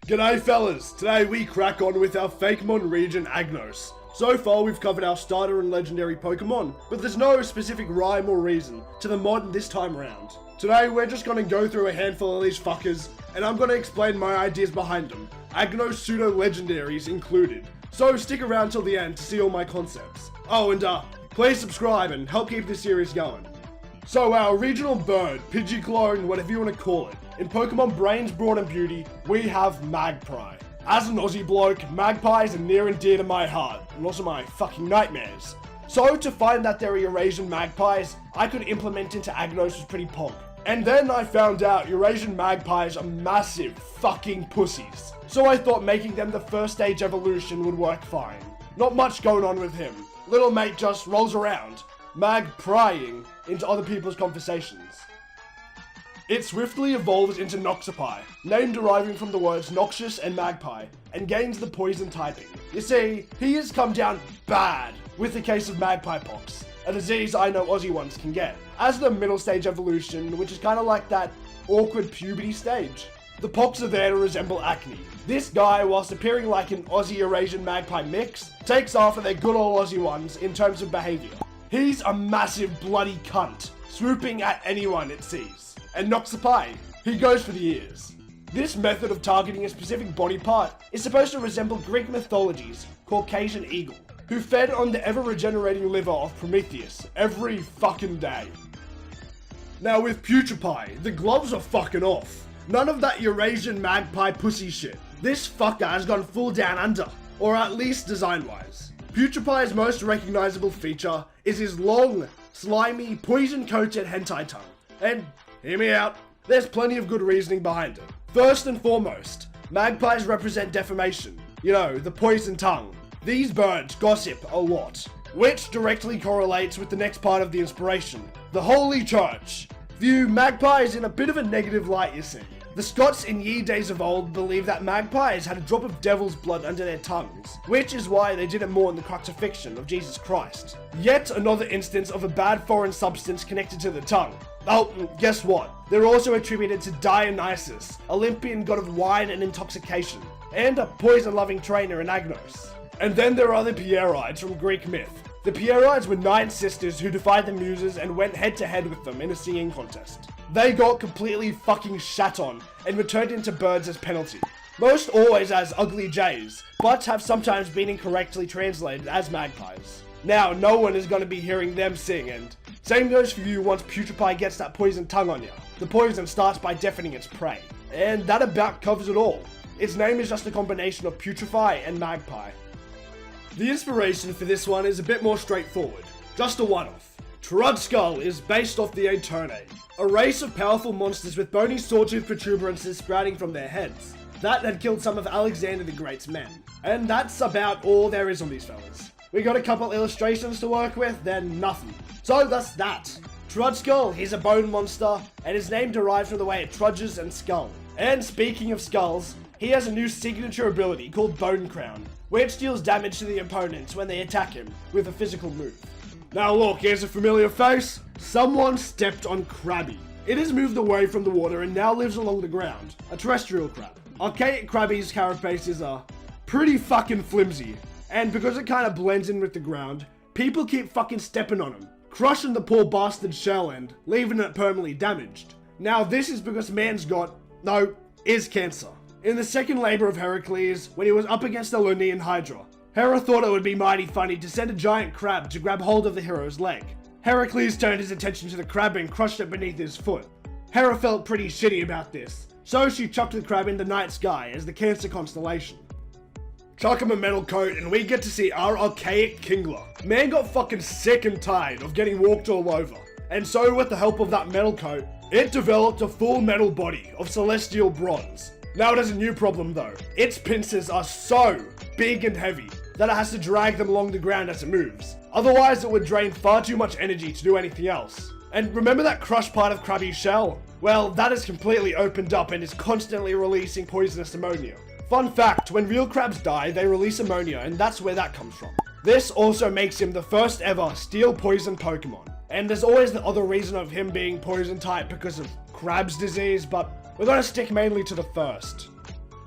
G'day fellas, today we crack on with our Fakemon region Agnos. So far we've covered our starter and legendary Pokemon, but there's no specific rhyme or reason to the mod this time around. Today we're just gonna go through a handful of these fuckers, and I'm gonna explain my ideas behind them, Agnos pseudo-legendaries included. So stick around till the end to see all my concepts. Oh, and please subscribe and help keep this series going. So our regional bird, Pidgeyclone, whatever you want to call it, in Pokemon Brains, Brawn and Beauty, we have Magpie. As an Aussie bloke, magpies are near and dear to my heart, and also my fucking nightmares. So to find that they're Eurasian magpies, I could implement into Agnos was pretty pog. And then I found out Eurasian magpies are massive fucking pussies. So I thought making them the first stage evolution would work fine. Not much going on with him. Little mate just rolls around, mag-prying into other people's conversations. It swiftly evolves into Noxapai, name deriving from the words noxious and magpie, and gains the poison typing. You see, he has come down bad with the case of magpie pox, a disease I know Aussie ones can get. As the middle stage evolution, which is kind of like that awkward puberty stage, the pox are there to resemble acne. This guy, whilst appearing like an Aussie-Eurasian magpie mix, takes after their good old Aussie ones in terms of behaviour. He's a massive bloody cunt, swooping at anyone it sees. And Noxapai, he goes for the ears. This method of targeting a specific body part is supposed to resemble Greek mythology's Caucasian eagle, who fed on the ever-regenerating liver of Prometheus every fucking day. Now with Putrepai, the gloves are fucking off. None of that Eurasian magpie pussy shit. This fucker has gone full down under, or at least design-wise. Putrepai's most recognizable feature is his long, slimy, poison-coated hentai tongue. And, hear me out, there's plenty of good reasoning behind it. First and foremost, magpies represent defamation. You know, the poison tongue. These birds gossip a lot, which directly correlates with the next part of the inspiration. The Holy Church view magpies in a bit of a negative light, you see. The Scots in ye days of old believed that magpies had a drop of devil's blood under their tongues, which is why they didn't mourn the crucifixion of Jesus Christ. Yet another instance of a bad foreign substance connected to the tongue. Oh, guess what? They're also attributed to Dionysus, Olympian god of wine and intoxication, and a poison-loving trainer in Agnos. And then there are the Pierides from Greek myth. The Pierides were 9 sisters who defied the Muses and went head-to-head with them in a singing contest. They got completely fucking shat on and were turned into birds as penalty. Most always as ugly jays, but have sometimes been incorrectly translated as magpies. Now, no one is going to be hearing them sing, and same goes for you once Putrepai gets that poison tongue on you. The poison starts by deafening its prey. And that about covers it all. Its name is just a combination of Putrefy and Magpie. The inspiration for this one is a bit more straightforward, just a one-off. Trudskull is based off the Aeternae, a race of powerful monsters with bony sawtooth protuberances sprouting from their heads. That had killed some of Alexander the Great's men. And that's about all there is on these fellas. We got a couple illustrations to work with, then nothing. So that's that. Trudskull, he's a bone monster, and his name derives from the way it trudges and skull. And speaking of skulls, he has a new signature ability called Bone Crown, which deals damage to the opponents when they attack him with a physical move. Now look, here's a familiar face. Someone stepped on Krabby. It has moved away from the water and now lives along the ground. A terrestrial crab. Archaic Krabby's carapaces are pretty fucking flimsy. And because it kind of blends in with the ground, people keep fucking stepping on him, crushing the poor bastard shell and leaving it permanently damaged. Now this is because man's got, is cancer. In the second labor of Heracles, when he was up against the Lernaean Hydra, Hera thought it would be mighty funny to send a giant crab to grab hold of the hero's leg. Heracles turned his attention to the crab and crushed it beneath his foot. Hera felt pretty shitty about this, so she chucked the crab in the night sky as the Cancer constellation. Chuck him a metal coat and we get to see our archaic Kingler. Man got fucking sick and tired of getting walked all over, and so with the help of that metal coat, it developed a full metal body of celestial bronze. Now it has a new problem though. Its pincers are so big and heavy that it has to drag them along the ground as it moves. Otherwise it would drain far too much energy to do anything else. And remember that crushed part of Krabby's shell? Well, that is completely opened up and is constantly releasing poisonous ammonia. Fun fact, when real crabs die, they release ammonia, and that's where that comes from. This also makes him the first ever steel poison Pokemon. And there's always the other reason of him being poison type because of Krabs disease, but we're gonna stick mainly to the first.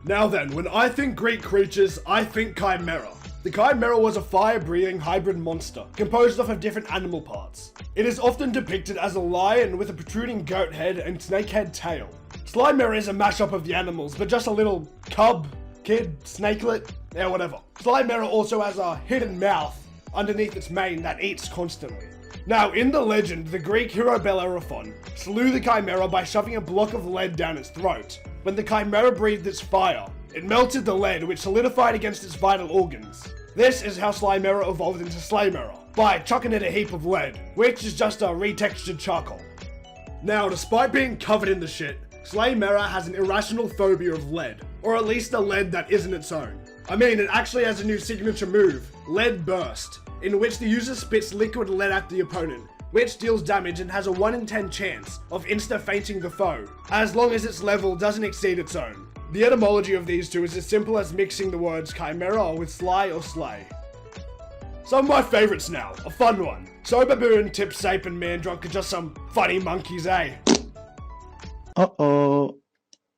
Now then, when I think Greek creatures, I think Chimera. The Chimera was a fire-breathing hybrid monster, composed of different animal parts. It is often depicted as a lion with a protruding goat head and snakehead tail. Slimera is a mashup of the animals, but just a little cub, kid, snakelet, yeah, whatever. Slimera also has a hidden mouth underneath its mane that eats constantly. Now, in the legend, the Greek hero Bellerophon slew the Chimera by shoving a block of lead down its throat. When the Chimera breathed its fire, it melted the lead, which solidified against its vital organs. This is how Slimera evolved into Slaymera, by chucking it a heap of lead, which is just a retextured charcoal. Now, despite being covered in the shit, Slaymera has an irrational phobia of lead, or at least a lead that isn't its own. I mean, it actually has a new signature move, Lead Burst, in which the user spits liquid lead at the opponent, which deals damage and has a 1 in 10 chance of insta-fainting the foe, as long as its level doesn't exceed its own. The etymology of these two is as simple as mixing the words chimera with sly or slay. Some of my favourites now, a fun one. Sobaboon, Tipsape and Mandrunk are just some funny monkeys, eh? Uh-oh.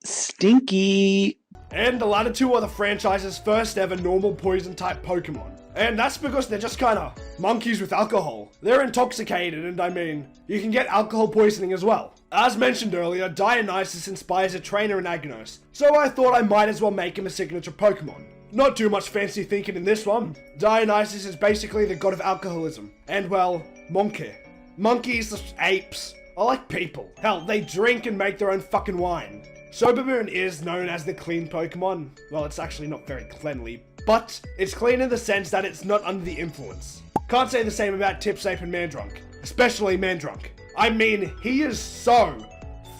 Stinky. And the latter two are the franchise's first ever normal poison type Pokemon. And that's because they're just kinda monkeys with alcohol. They're intoxicated, and I mean, you can get alcohol poisoning as well. As mentioned earlier, Dionysus inspires a trainer in Agnos, so I thought I might as well make him a signature Pokemon. Not too much fancy thinking in this one. Dionysus is basically the god of alcoholism, and well, monkey. Monkeys, apes, are like people. Hell, they drink and make their own fucking wine. Sobaboon is known as the clean Pokemon. Well, it's actually not very cleanly, but it's clean in the sense that it's not under the influence. Can't say the same about Tipsape and Mandrunk, especially Mandrunk. I mean, he is so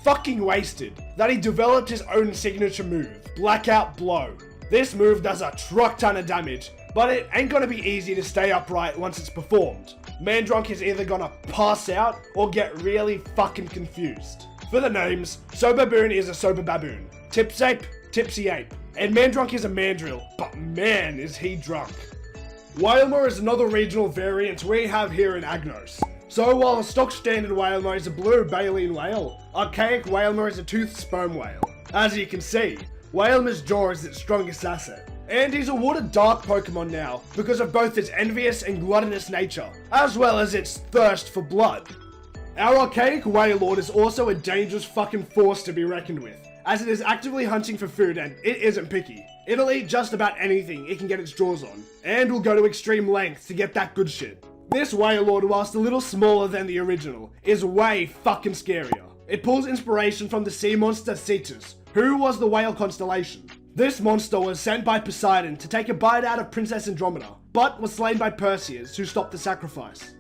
fucking wasted that he developed his own signature move, Blackout Blow. This move does a truck ton of damage, but it ain't gonna be easy to stay upright once it's performed. Mandrunk is either gonna pass out or get really fucking confused. For the names, Sobaboon is a sober baboon, Tipsape, tipsy ape, and Mandrunk is a mandrill, but man is he drunk. Wailmer is another regional variant we have here in Agnos. So while the stock standard Wailmer is a blue baleen whale, archaic Wailmer is a toothed sperm whale. As you can see, Wailmer's jaw is its strongest asset. And he's awarded Dark Pokemon now because of both its envious and gluttonous nature, as well as its thirst for blood. Our archaic Wailord is also a dangerous fucking force to be reckoned with, as it is actively hunting for food and it isn't picky. It'll eat just about anything it can get its jaws on, and will go to extreme lengths to get that good shit. This Wailord, whilst a little smaller than the original, is way fucking scarier. It pulls inspiration from the sea monster Cetus, who was the whale constellation. This monster was sent by Poseidon to take a bite out of Princess Andromeda, but was slain by Perseus, who stopped the sacrifice.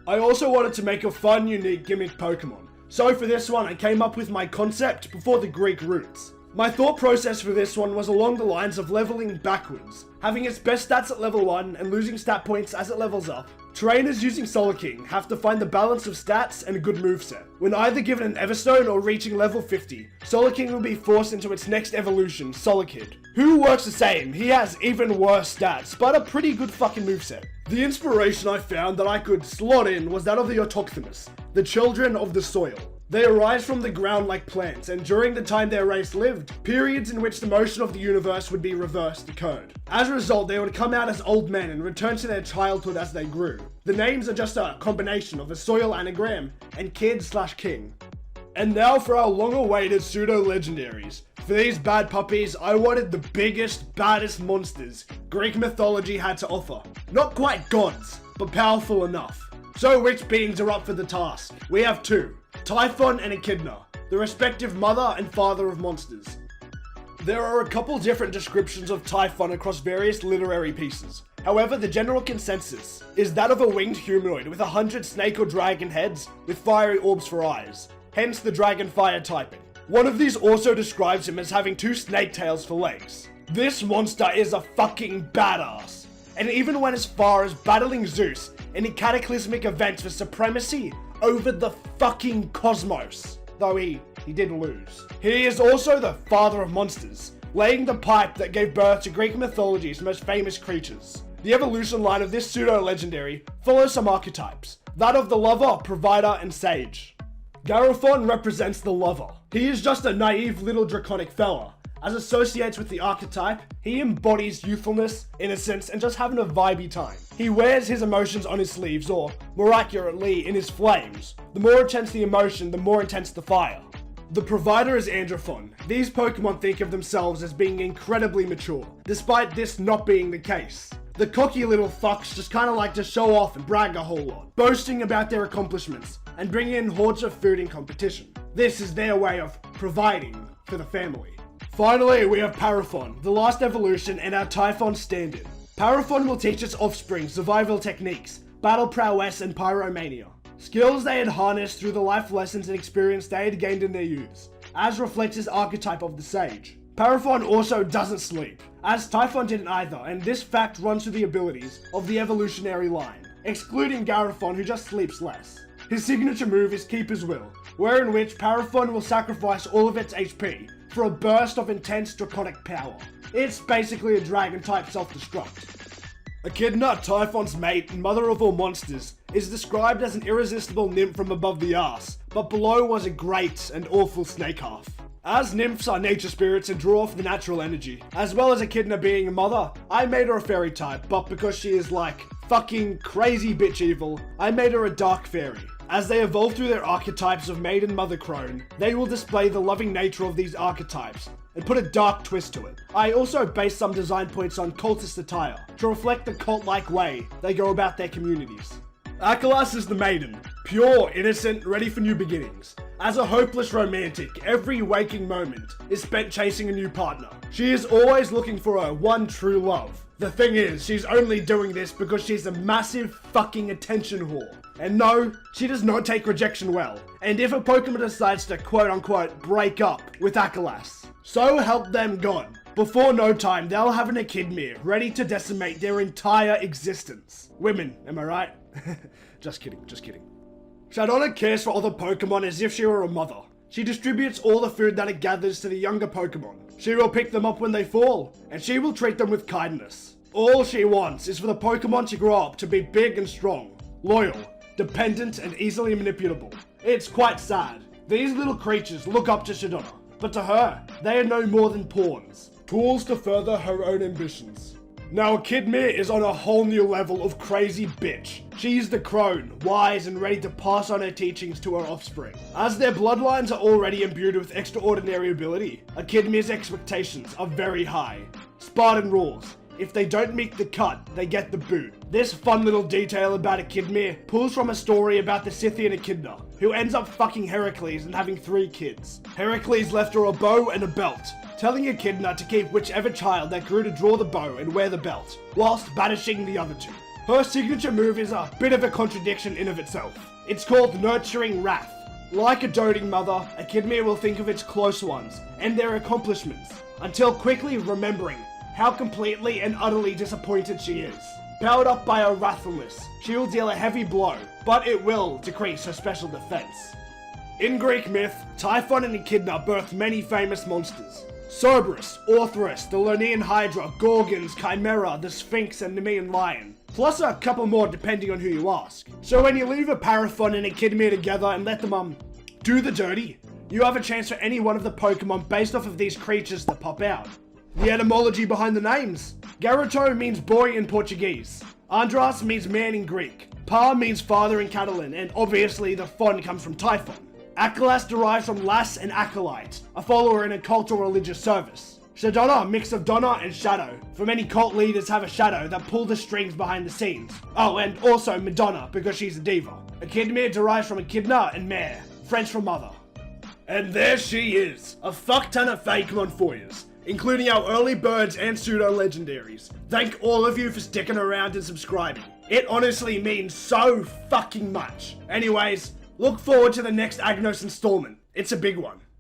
I also wanted to make a fun, unique gimmick Pokemon, so for this one I came up with my concept before the Greek roots. My thought process for this one was along the lines of leveling backwards, having its best stats at level 1 and losing stat points as it levels up. Trainers using Solking have to find the balance of stats and a good moveset. When either given an Everstone or reaching level 50, Solking will be forced into its next evolution, Solakid, who works the same. He has even worse stats, but a pretty good fucking moveset. The inspiration I found that I could slot in was that of the Autochthonous, the children of the soil. They arise from the ground like plants, and during the time their race lived, periods in which the motion of the universe would be reversed occurred. As a result, they would come out as old men and return to their childhood as they grew. The names are just a combination of a soil anagram and kid/king. And now for our long-awaited pseudo-legendaries. For these bad puppies, I wanted the biggest, baddest monsters Greek mythology had to offer. Not quite gods, but powerful enough. So which beings are up for the task? We have two. Typhon and Echidna, the respective mother and father of monsters. There are a couple different descriptions of Typhon across various literary pieces. However, the general consensus is that of a winged humanoid with 100 snake or dragon heads with fiery orbs for eyes, hence the dragon fire typing. One of these also describes him as having 2 snake tails for legs. This monster is a fucking badass, and even went as far as battling Zeus in a cataclysmic event for supremacy over the fucking cosmos, though he did lose. He is also the father of monsters, laying the pipe that gave birth to Greek mythology's most famous creatures. The evolution line of this pseudo-legendary follows some archetypes, that of the lover, provider, and sage. Garofon represents the lover. He is just a naive little draconic fella, as associates with the archetype, he embodies youthfulness, innocence, and just having a vibey time. He wears his emotions on his sleeves, or more accurately, in his flames. The more intense the emotion, the more intense the fire. The provider is Androphon. These Pokemon think of themselves as being incredibly mature, despite this not being the case. The cocky little fucks just kinda like to show off and brag a whole lot, boasting about their accomplishments, and bringing in hordes of food in competition. This is their way of providing for the family. Finally, we have Paraphon, the last evolution and our Typhon stand-in. Paraphon will teach its offspring survival techniques, battle prowess, and pyromania. Skills they had harnessed through the life lessons and experience they had gained in their youths, as reflects his archetype of the sage. Paraphon also doesn't sleep, as Typhon didn't either, and this fact runs through the abilities of the evolutionary line, excluding Garafon, who just sleeps less. His signature move is Keeper's Will, wherein which Paraphon will sacrifice all of its HP for a burst of intense draconic power. It's basically a dragon-type self-destruct. Echidna, Typhon's mate and mother of all monsters, is described as an irresistible nymph from above the arse, but below was a great and awful snake half. As nymphs are nature spirits and draw off the natural energy, as well as Echidna being a mother, I made her a fairy type, but because she is like fucking crazy bitch evil, I made her a dark fairy. As they evolve through their archetypes of maid and mother crone, they will display the loving nature of these archetypes and put a dark twist to it. I also based some design points on cultist attire to reflect the cult-like way they go about their communities. Akalas is the maiden, pure, innocent, ready for new beginnings. As a hopeless romantic, every waking moment is spent chasing a new partner. She is always looking for her one true love. The thing is, she's only doing this because she's a massive fucking attention whore. And no, she does not take rejection well. And if a Pokemon decides to quote-unquote break up with Akalas, so help them God. Before no time, they'll have an Echidmere ready to decimate their entire existence. Women, am I right? Just kidding, just kidding. Shadowna cares for other Pokemon as if she were a mother. She distributes all the food that it gathers to the younger Pokemon. She will pick them up when they fall, and she will treat them with kindness. All she wants is for the Pokemon to grow up to be big and strong, loyal, dependent, and easily manipulable. It's quite sad. These little creatures look up to Shadowna, but to her, they are no more than pawns, tools to further her own ambitions. Now Echidmere is on a whole new level of crazy bitch. She's the crone, wise and ready to pass on her teachings to her offspring. As their bloodlines are already imbued with extraordinary ability, Echidmere's expectations are very high. Spartan rules. If they don't meet the cut, they get the boot. This fun little detail about Echidmere pulls from a story about the Scythian Echidna, who ends up fucking Heracles and having 3 kids. Heracles left her a bow and a belt, telling Echidna to keep whichever child that grew to draw the bow and wear the belt, whilst banishing the other 2. Her signature move is a bit of a contradiction in of itself. It's called Nurturing Wrath. Like a doting mother, Echidmere will think of its close ones and their accomplishments, until quickly remembering how completely and utterly disappointed she is. Powered up by her wrathfulness, she will deal a heavy blow, but it will decrease her special defense. In Greek myth, Typhon and Echidna birthed many famous monsters. Cerberus, Orthrus, the Lernaean Hydra, Gorgons, Chimera, the Sphinx, and Nemean Lion. Plus a couple more depending on who you ask. So when you leave a Paraphon and Echidmere together and let them do the dirty, you have a chance for any one of the Pokemon based off of these creatures that pop out. The etymology behind the names. Garoto means boy in Portuguese. Andras means man in Greek. Pa means father in Catalan, and obviously the fon comes from Typhon. Akalas derives from Lass and Acolyte, a follower in a cult or religious service. Shadowna, a mix of Donna and Shadow, for many cult leaders have a shadow that pull the strings behind the scenes. Oh, and also Madonna, because she's a diva. Echidmere derives from Echidna and Mare, French for mother. And there she is, a fuck ton of Fakemon for yous, including our early birds and pseudo-legendaries. Thank all of you for sticking around and subscribing. It honestly means so fucking much. Anyways, look forward to the next Agnos installment. It's a big one.